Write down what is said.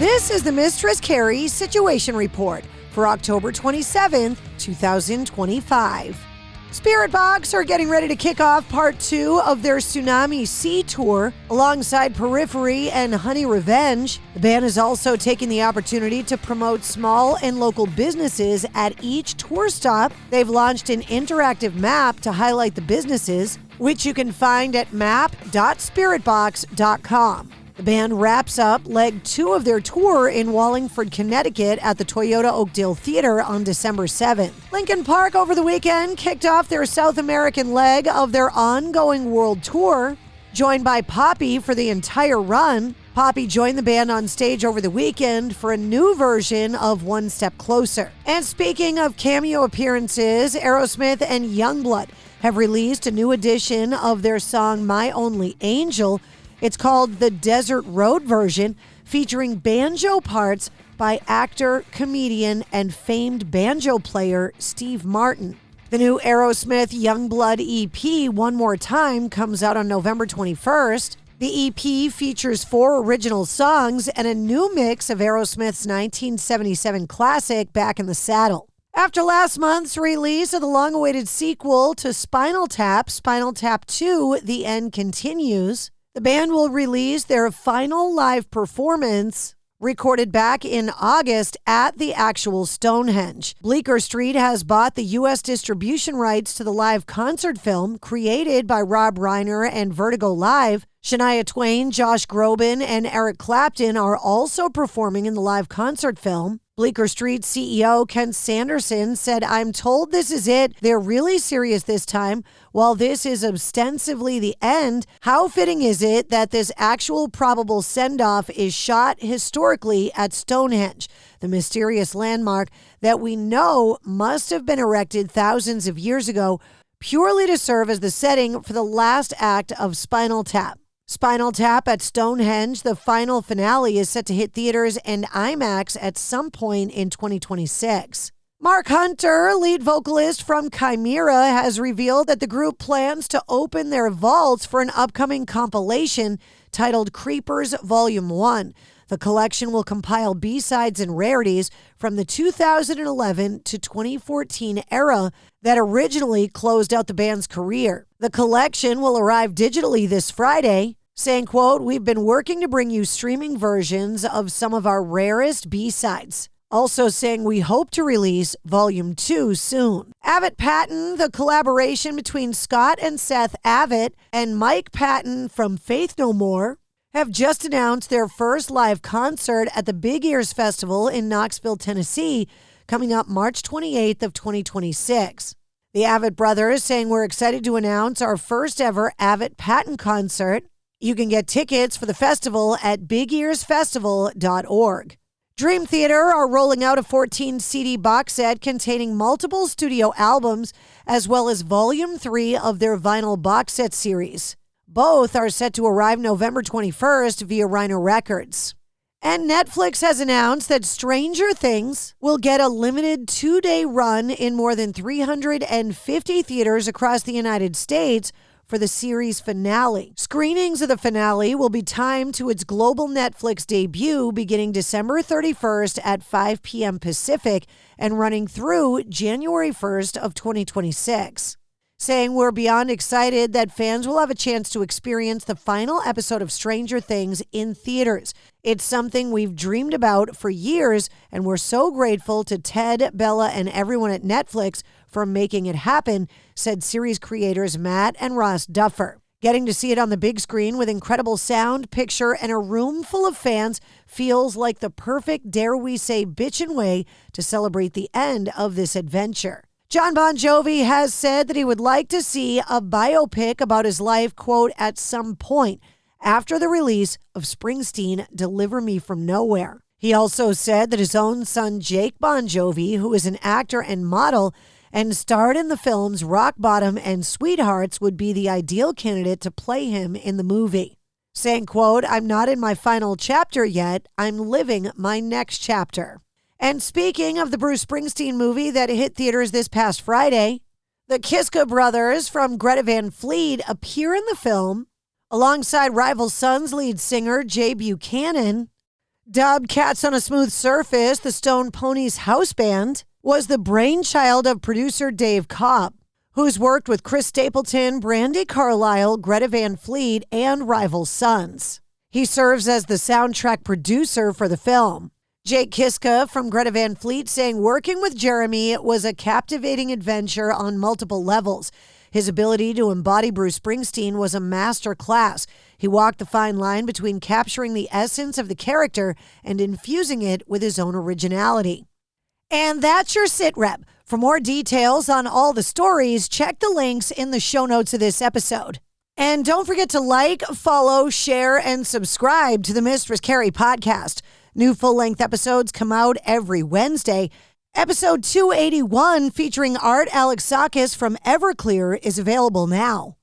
This is the Mistress Carrie Situation Report for October 27th, 2025. Spirit Box are getting ready to kick off part 2 of their Tsunami Sea Tour alongside Periphery and Honey Revenge. The band is also taking the opportunity to promote small and local businesses at each tour stop. They've launched an interactive map to highlight the businesses, which you can find at map.spiritbox.com. The band wraps up leg 2 of their tour in Wallingford, Connecticut at the Toyota Oakdale Theater on December 7th. Linkin Park over the weekend kicked off their South American leg of their ongoing world tour. Joined by Poppy for the entire run, Poppy joined the band on stage over the weekend for a new version of One Step Closer. And speaking of cameo appearances, Aerosmith and Youngblood have released a new edition of their song My Only Angel. It's called the Desert Road version, featuring banjo parts by actor, comedian, and famed banjo player Steve Martin. The new Aerosmith Youngblood EP, One More Time, comes out on November 21st. The EP features 4 original songs and a new mix of Aerosmith's 1977 classic, Back in the Saddle. After last month's release of the long-awaited sequel to Spinal Tap 2, The End Continues, the band will release their final live performance, recorded back in August at the actual Stonehenge. Bleecker Street has bought the U.S. distribution rights to the live concert film created by Rob Reiner and Vertigo Live. Shania Twain, Josh Groban, and Eric Clapton are also performing in the live concert film. Bleecker Street CEO Ken Sanderson said, "I'm told this is it. They're really serious this time. While this is ostensibly the end, how fitting is it that this actual probable send-off is shot historically at Stonehenge, the mysterious landmark that we know must have been erected thousands of years ago, purely to serve as the setting for the last act of Spinal Tap." Spinal Tap at Stonehenge, the final finale, is set to hit theaters and IMAX at some point in 2026. Mark Hunter, lead vocalist from Chimera, has revealed that the group plans to open their vaults for an upcoming compilation titled Creepers Volume 1. The collection will compile B-sides and rarities from the 2011 to 2014 era that originally closed out the band's career. The collection will arrive digitally this Friday, saying, quote, "We've been working to bring you streaming versions of some of our rarest B-sides." Also saying we hope to release Volume 2 soon. Avett Patton, the collaboration between Scott and Seth Avett and Mike Patton from Faith No More, have just announced their first live concert at the Big Ears Festival in Knoxville, Tennessee, coming up March 28th of 2026. The Avett brothers saying, "We're excited to announce our first ever Avett Patton concert. You can get tickets for the festival at bigearsfestival.org. Dream Theater are rolling out a 14 CD box set containing multiple studio albums, as well as Volume 3 of their vinyl box set series. Both are set to arrive November 21st via Rhino Records. And Netflix has announced that Stranger Things will get a limited 2-day run in more than 350 theaters across the United States for the series finale. Screenings of the finale will be timed to its global Netflix debut beginning December 31st at 5 p.m. Pacific and running through January 1st of 2026. Saying, "We're beyond excited that fans will have a chance to experience the final episode of Stranger Things in theaters. It's something we've dreamed about for years, and we're so grateful to Ted, Bella, and everyone at Netflix for making it happen," said series creators Matt and Ross Duffer. Getting to see it on the big screen with incredible sound, picture, and a room full of fans feels like the perfect, dare we say, bitchin' way to celebrate the end of this adventure. John Bon Jovi has said that he would like to see a biopic about his life, quote, "at some point after the release of Springsteen, Deliver Me From Nowhere." He also said that his own son, Jake Bon Jovi, who is an actor and model and starred in the films Rock Bottom and Sweethearts, would be the ideal candidate to play him in the movie. Saying, quote, "I'm not in my final chapter yet. I'm living my next chapter." And speaking of the Bruce Springsteen movie that hit theaters this past Friday, the Kiska brothers from Greta Van Fleet appear in the film alongside Rival Sons lead singer Jay Buchanan. Dubbed Cats on a Smooth Surface, the Stone Ponies house band was the brainchild of producer Dave Kopp, who's worked with Chris Stapleton, Brandi Carlile, Greta Van Fleet, and Rival Sons. He serves as the soundtrack producer for the film. Jake Kiska from Greta Van Fleet saying working with Jeremy was a captivating adventure on multiple levels. His ability to embody Bruce Springsteen was a master class. He walked the fine line between capturing the essence of the character and infusing it with his own originality. And that's your sit rep. For more details on all the stories, check the links in the show notes of this episode. And don't forget to like, follow, share, and subscribe to the Mistress Carrie Podcast. New full-length episodes come out every Wednesday. Episode 281, featuring Art Alexakis from Everclear, is available now.